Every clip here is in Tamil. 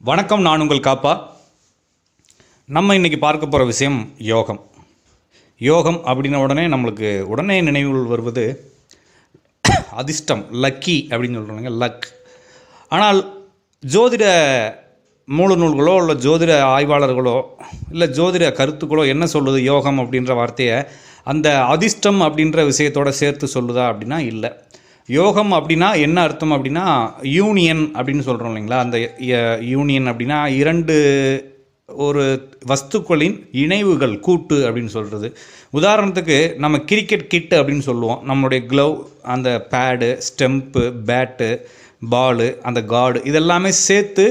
வணக்கம், நான் உங்கள் காப்பா. நம்ம இன்றைக்கி பார்க்க போகிற விஷயம் யோகம். யோகம் அப்படின்ன உடனே உடனே நினைவுகள் வருவது அதிர்ஷ்டம், லக்கி அப்படின்னு சொல்கிறாங்க, லக். ஆனால் ஜோதிட மூல நூல்களோ இல்லை ஜோதிட ஆய்வாளர்களோ இல்லை ஜோதிட கருத்துக்களோ என்ன சொல்லுது யோகம் அப்படின்ற வார்த்தையை அந்த அதிர்ஷ்டம் அப்படின்ற விஷயத்தோடு சேர்த்து சொல்லுதா அப்படின்னா இல்லை. யோகம் அப்படின்னா என்ன அர்த்தம் அப்படின்னா யூனியன் அப்படின்னு சொல்கிறோம் இல்லைங்களா. அந்த யூனியன் அப்படின்னா இரண்டு ஒரு வஸ்துக்களின் இணைவுகள், கூட்டு அப்படின்னு சொல்கிறது. உதாரணத்துக்கு நம்ம கிரிக்கெட் கிட்டு அப்படின்னு சொல்லுவோம். நம்மளுடைய க்ளவ், அந்த பேடு, ஸ்டெம்ப்பு, பேட்டு, பாலு, அந்த கார்டு இதெல்லாமே சேர்த்து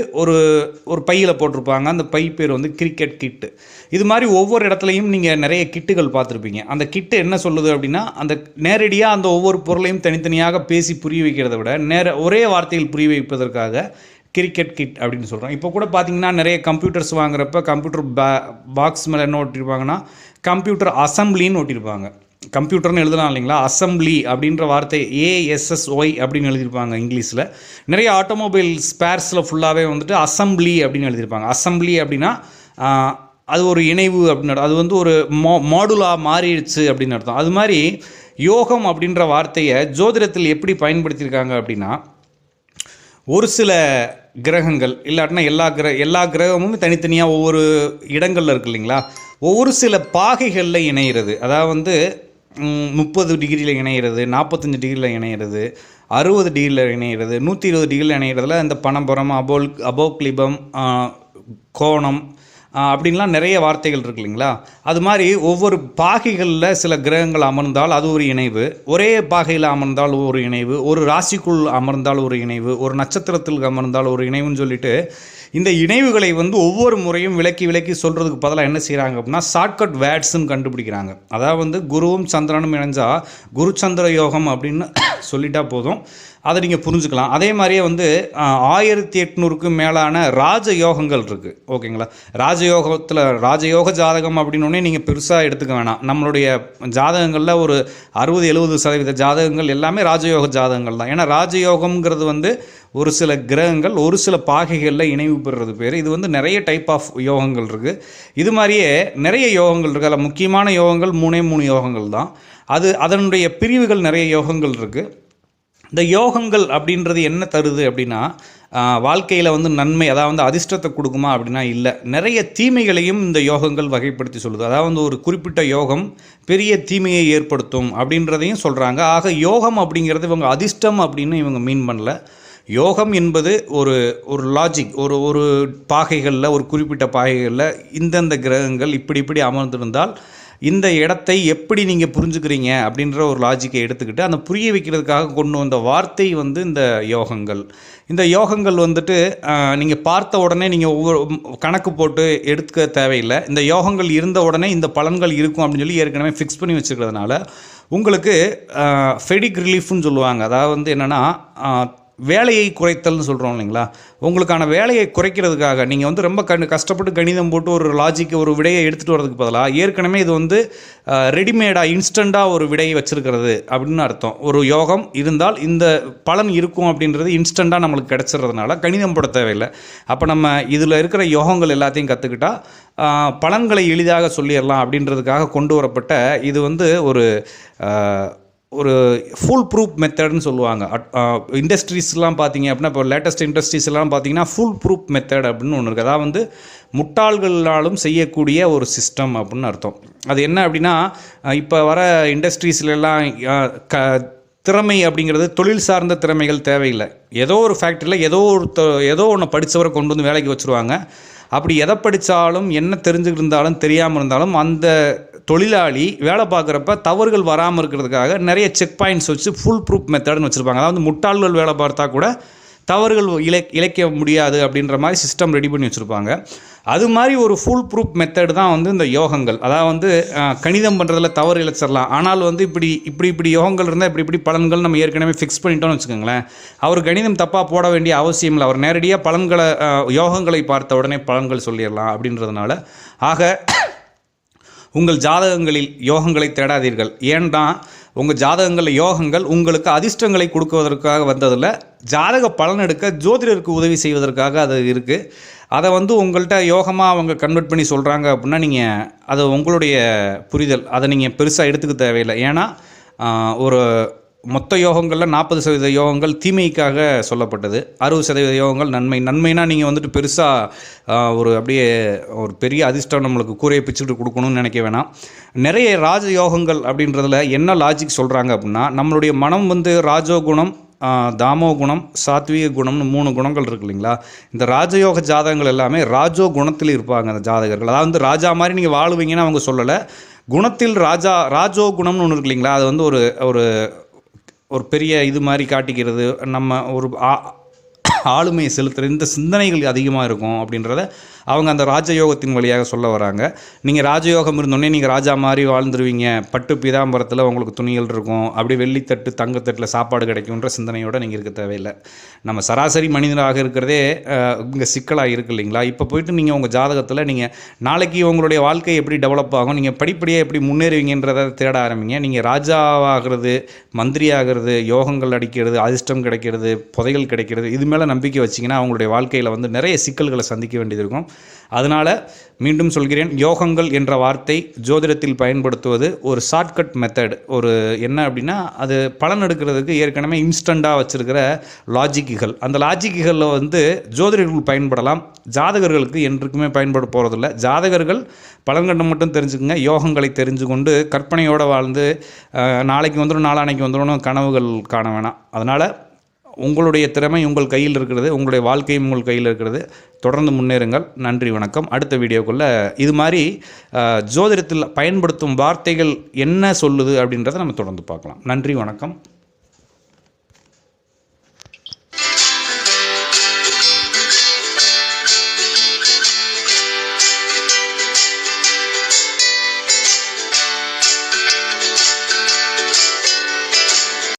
ஒரு பையில் போட்டிருப்பாங்க. அந்த பை பேர் வந்து கிரிக்கெட் கிட்டு. இது மாதிரி ஒவ்வொரு இடத்துலையும் நீங்கள் நிறைய கிட்டுகள் பார்த்துருப்பீங்க. அந்த கிட்டு என்ன சொல்லுது அப்படின்னா அந்த நேரடியாக அந்த ஒவ்வொரு பொருளையும் தனித்தனியாக பேசி புரிய வைக்கிறத விட ஒரே வார்த்தையில் புரிய வைப்பதற்காக கிரிக்கெட் கிட் அப்படின்னு சொல்கிறோம். இப்போ கூட பார்த்தீங்கன்னா நிறைய கம்ப்யூட்டர்ஸ் வாங்குறப்ப கம்ப்யூட்டர் பாக்ஸ் மேலே என்ன ஒட்டியிருப்பாங்கன்னா கம்ப்யூட்டர் அசம்பிளின்னு ஒட்டியிருப்பாங்க. கம்ப்யூட்டர்னு எழுதலாம் இல்லைங்களா. அசம்பிளி அப்படின்ற வார்த்தை ASSOY அப்படின்னு எழுதியிருப்பாங்க இங்கிலீஷில். நிறைய ஆட்டோமொபைல் ஸ்பேர்ஸில் ஃபுல்லாகவே வந்துட்டு அசம்பிளி அப்படின்னு எழுதியிருப்பாங்க. அசம்பிளி அப்படின்னா அது ஒரு இணைவு அப்படின்னு, அது வந்து ஒரு மாடுலாக மாறிடுச்சு அப்படின்னு அர்த்தம். அது மாதிரி யோகம் அப்படின்ற வார்த்தையை ஜோதிடத்தில் எப்படி பயன்படுத்தியிருக்காங்க அப்படின்னா ஒரு சில கிரகங்கள் இல்லாட்டினா எல்லா கிரகமும் தனித்தனியாக ஒவ்வொரு இடங்களில் இருக்குது இல்லைங்களா. ஒவ்வொரு சில பாகைகளில் இணைகிறது. அதாவது 30 டிகிரியில் இணைகிறது, 45 டிகிரியில் இணைகிறது, 60 டிகிரியில் இணைகிறது, 120 டிகிரியில் இணைகிறதுல இந்த பனம்பரம், அபோக்லிபம், கோணம் அப்படின்லாம் நிறைய வார்த்தைகள் இருக்கு இல்லைங்களா. அது மாதிரி ஒவ்வொரு பாகைகளில் சில கிரகங்கள் அமர்ந்தால் அது ஒரு இணைவு, ஒரே பாகையில் அமர்ந்தால் ஒரு இணைவு, ஒரு ராசிக்குள் அமர்ந்தால் ஒரு இணைவு, ஒரு நட்சத்திரத்தில் அமர்ந்தால் ஒரு இணைவுன்னு சொல்லிட்டு இந்த இணைவுகளை வந்து ஒவ்வொரு முறையும் விளக்கி சொல்கிறதுக்கு பதிலாக என்ன செய்கிறாங்க அப்படின்னா ஷார்ட்கட் வேர்ட்ஸுன்னு கண்டுபிடிக்கிறாங்க. அதாவது குருவும் சந்திரனும் இணைஞ்சால் குரு சந்திர யோகம் அப்படின்னு சொல்லிட்டா போதும், அதை நீங்கள் புரிஞ்சுக்கலாம். அதே மாதிரியே 1800க்கும் மேலான ராஜயோகங்கள் இருக்குது. ஓகேங்களா. ராஜயோக ஜாதகம் அப்படின்னோடனே நீங்கள் பெருசாக எடுத்துக்க வேணாம். நம்மளுடைய ஜாதகங்களில் ஒரு 60-70% ஜாதகங்கள் எல்லாமே ராஜயோக ஜாதகங்கள் தான். ஏன்னா ராஜயோகம்ங்கிறது ஒரு சில கிரகங்கள் ஒரு சில பாகைகளில் இணைவு பெறுறது பேர். இது நிறைய டைப் ஆஃப் யோகங்கள் இருக்குது. இது மாதிரியே நிறைய யோகங்கள் இருக்குது. அதில் முக்கியமான யோகங்கள் 3 யோகங்கள் தான். அதனுடைய பிரிவுகள் நிறைய யோகங்கள் இருக்குது. இந்த யோகங்கள் அப்படின்றது என்ன தருது அப்படின்னா வாழ்க்கையில் நன்மை, அதாவது அதிர்ஷ்டத்தை கொடுக்குமா அப்படின்னா இல்லை, நிறைய தீமைகளையும் இந்த யோகங்கள் வகைப்படுத்தி சொல்லுது. அதாவது ஒரு குறிப்பிட்ட யோகம் பெரிய தீமையை ஏற்படுத்தும் அப்படின்றதையும் சொல்கிறாங்க. ஆக யோகம் அப்படிங்கிறது இவங்க அதிர்ஷ்டம் அப்படின்னு இவங்க மீன் பண்ணல. யோகம் என்பது ஒரு லாஜிக், ஒரு பாகைகளில், ஒரு குறிப்பிட்ட பாகைகளில் இந்தந்த கிரகங்கள் இப்படி அமர்ந்திருந்தால் இந்த இடத்தை எப்படி நீங்கள் புரிஞ்சுக்கிறீங்க அப்படின்ற ஒரு லாஜிக்கை எடுத்துக்கிட்டு அந்த புரிய வைக்கிறதுக்காக கொண்டு வந்த வார்த்தை இந்த யோகங்கள். இந்த யோகங்கள் நீங்கள் பார்த்த உடனே நீங்கள் ஒவ்வொரு கணக்கு போட்டு எடுத்துக்க தேவையில்லை. இந்த யோகங்கள் இருந்த உடனே இந்த பலன்கள் இருக்கும் அப்படின்னு சொல்லி ஏற்கனவே ஃபிக்ஸ் பண்ணி வச்சுக்கிறதுனால உங்களுக்கு ஃபெடிக் ரிலீஃப்னு சொல்லுவாங்க. அதாவது என்னென்னா வேலையை குறைத்தல்னு சொல்கிறோம் இல்லைங்களா. உங்களுக்கான வேலையை குறைக்கிறதுக்காக நீங்கள் ரொம்ப கஷ்டப்பட்டு கணிதம் போட்டு ஒரு லாஜிக்கு ஒரு விடையை எடுத்துகிட்டு வரதுக்கு பதிலாக ஏற்கனவே இது ரெடிமேடாக இன்ஸ்டண்ட்டாக ஒரு விடையை வச்சுருக்கிறது அப்படின்னு அர்த்தம். ஒரு யோகம் இருந்தால் இந்த பலன் இருக்கும் அப்படின்றது இன்ஸ்டண்ட்டாக நம்மளுக்கு கிடச்சிட்றதுனால கணிதம் போட தேவையில்லை. அப்போ நம்ம இதில் இருக்கிற யோகங்கள் எல்லாத்தையும் கற்றுக்கிட்டால் பலன்களை எளிதாக சொல்லிடலாம் அப்படின்றதுக்காக கொண்டு வரப்பட்ட இது ஒரு ஃபுல் ப்ரூஃப் மெத்தட்னு சொல்லுவாங்க. இண்டஸ்ட்ரீஸ்லாம் பார்த்தீங்க அப்படின்னா இப்போ லேட்டஸ்ட் இண்டஸ்ட்ரீஸ்லாம் பார்த்தீங்கன்னா ஃபுல் ப்ரூஃப் மெத்தட் அப்படின்னு ஒன்று இருக்குது. அதாவது முட்டாள்களாலும் செய்யக்கூடிய ஒரு சிஸ்டம் அப்படின்னு அர்த்தம். அது என்ன அப்படின்னா இப்போ வர இண்டஸ்ட்ரீஸ்லாம் திறமை அப்படிங்கிறது தொழில் சார்ந்த திறமைகள் தேவையில்லை. ஏதோ ஒரு ஃபேக்ட்ரியில் ஏதோ ஒன்று படித்தவரை கொண்டு வந்து வேலைக்கு வச்சுருவாங்க. அப்படி எதை படித்தாலும் என்ன தெரிஞ்சுக்கிட்டு இருந்தாலும் தெரியாமல் இருந்தாலும் அந்த தொழிலாளி வேலை பார்க்குறப்ப தவறுகள் வராமல் இருக்கிறதுக்காக நிறைய செக் பாயிண்ட்ஸ் வச்சு ஃபுல் ப்ரூஃப் மெத்தட்னு வச்சுருப்பாங்க. அதாவது முட்டாள்கள் வேலை பார்த்தா கூட தவறுகள் இழைக்க முடியாது அப்படின்ற மாதிரி சிஸ்டம் ரெடி பண்ணி வச்சுருப்பாங்க. அது மாதிரி ஒரு ஃபுல் ப்ரூஃப் மெத்தட் தான் இந்த யோகங்கள். அதாவது கணிதம் பண்ணுறதுல தவறு இழைச்சிடலாம். ஆனால் இப்படி யோகங்கள் இருந்தால் இப்படி பலன்கள் நம்ம ஏற்கனவே ஃபிக்ஸ் பண்ணிட்டோம்னு வச்சுக்கோங்களேன். அவர் கணிதம் தப்பாக போட வேண்டிய அவசியம் இல்லை. அவர் நேரடியாக யோகங்களை பார்த்த உடனே பலன்கள் சொல்லிடலாம் அப்படின்றதுனால. ஆக உங்கள் ஜாதகங்களில் யோகங்களை தேடாதீர்கள். ஏன்னா உங்கள் ஜாதகங்களில் யோகங்கள் உங்களுக்கு அதிர்ஷ்டங்களை கொடுக்குவதற்காக வந்ததில்ல, ஜாதக பலன் எடுக்க ஜோதிடருக்கு உதவி செய்வதற்காக அது இருக்குது. அதை உங்கள்கிட்ட யோகமாக அவங்க கன்வெர்ட் பண்ணி சொல்கிறாங்க அப்படின்னா நீங்கள் அது உங்களுடைய புரிதல், அதை நீங்கள் பெருசாக எடுத்துக்க தேவையில்லை. ஏன்னா ஒரு மொத்த யோகங்களில் 40% யோகங்கள் தீமைக்காக சொல்லப்பட்டது, 60% யோகங்கள் நன்மைனா நீங்கள் பெருசாக அப்படியே ஒரு பெரிய அதிர்ஷ்டம் நம்மளுக்கு கூரையை பிச்சுக்கிட்டு கொடுக்கணும்னு நினைக்க வேணாம். நிறைய ராஜ யோகங்கள் அப்படின்றதுல என்ன லாஜிக் சொல்கிறாங்க அப்படின்னா, நம்மளுடைய மனம் ராஜோகுணம், தாமோ குணம், சாத்வீக குணம்னு 3 குணங்கள் இருக்கு இல்லைங்களா. இந்த ராஜயோக ஜாதகங்கள் எல்லாமே ராஜோ குணத்தில் இருப்பாங்க அந்த ஜாதகர்கள். அதாவது ராஜா மாதிரி நீங்கள் வாழுவீங்கன்னு அவங்க சொல்லலை, குணத்தில் ராஜோ குணம்னு ஒன்று இருக்கு இல்லைங்களா. அது ஒரு ஒரு ஒரு பெரிய இது மாதிரி காட்டிக்கிறது, நம்ம ஒரு ஆளுமையை செலுத்துகிற இந்த சிந்தனைகள் அதிகமாக இருக்கும் அப்படின்றத அவங்க அந்த ராஜயோகத்தின் வழியாக சொல்ல வராங்க. நீங்கள் ராஜயோகம் இருந்தோடனே நீங்கள் ராஜா மாதிரி வாழ்ந்துருவீங்க, பட்டு பீதாம்பரத்தில் உங்களுக்கு துணிகள் இருக்கும், அப்படி வெள்ளித்தட்டு தங்கத்தட்டில் சாப்பாடு கிடைக்கும்ன்ற சிந்தனையோடு நீங்கள் இருக்க தேவையில்லை. நம்ம சராசரி மனிதனாக இருக்கிறதே இங்கே சிக்கலாக இருக்குது இல்லைங்களா. இப்போ போய்ட்டு நீங்கள் உங்கள் ஜாதகத்தில் நீங்கள் நாளைக்கு உங்களுடைய வாழ்க்கை எப்படி டெவலப் ஆகும், நீங்கள் படிப்படியாக எப்படி முன்னேறுவீங்கன்றதை தேட ஆரம்பிங்க. நீங்கள் ராஜாவாகிறது, மந்திரி ஆகிறது, யோகங்கள் அடிக்கிறது, அதிர்ஷ்டம் கிடைக்கிறது, புதைகள் கிடைக்கிறது, இது மேலே நம்பிக்கை வச்சிங்கன்னா அவங்களுடைய வாழ்க்கையில் நிறைய சிக்கல்களை சந்திக்க வேண்டியது இருக்கும். அதனால் மீண்டும் சொல்கிறேன், யோகங்கள் என்ற வார்த்தை ஜோதிடத்தில் பயன்படுத்துவது ஒரு ஷார்ட்கட் மெத்தட். ஒரு என்ன அப்படின்னா, அது பலன் எடுக்கிறதுக்கு ஏற்கனவே இன்ஸ்டண்ட்டாக வச்சுருக்கிற லாஜிக்குகள். அந்த லாஜிக்குகளில் ஜோதிடர்கள் பயன்படலாம், ஜாதகர்களுக்கு என்றைக்குமே பயன்பட போகிறதில்ல. ஜாதகர்கள் பலன்கண்டம் மட்டும் தெரிஞ்சுக்கங்க, யோகங்களை தெரிஞ்சு கொண்டு கற்பனையோடு வாழ்ந்து நாளைக்கு வந்துடும் நாளானைக்கு வந்துடும் கனவுகள் காண வேணாம். அதனால் உங்களுடைய திறமை உங்கள் கையில் இருக்கிறது, உங்களுடைய வாழ்க்கையும் உங்கள் கையில் இருக்கிறது. தொடர்ந்து முன்னேறுங்கள். நன்றி, வணக்கம். அடுத்த வீடியோக்குள்ளே இது மாதிரி ஜோதிடத்தில் பயன்படுத்தும் வார்த்தைகள் என்ன சொல்லுது அப்படின்றத நம்ம தொடர்ந்து பார்க்கலாம். நன்றி, வணக்கம்.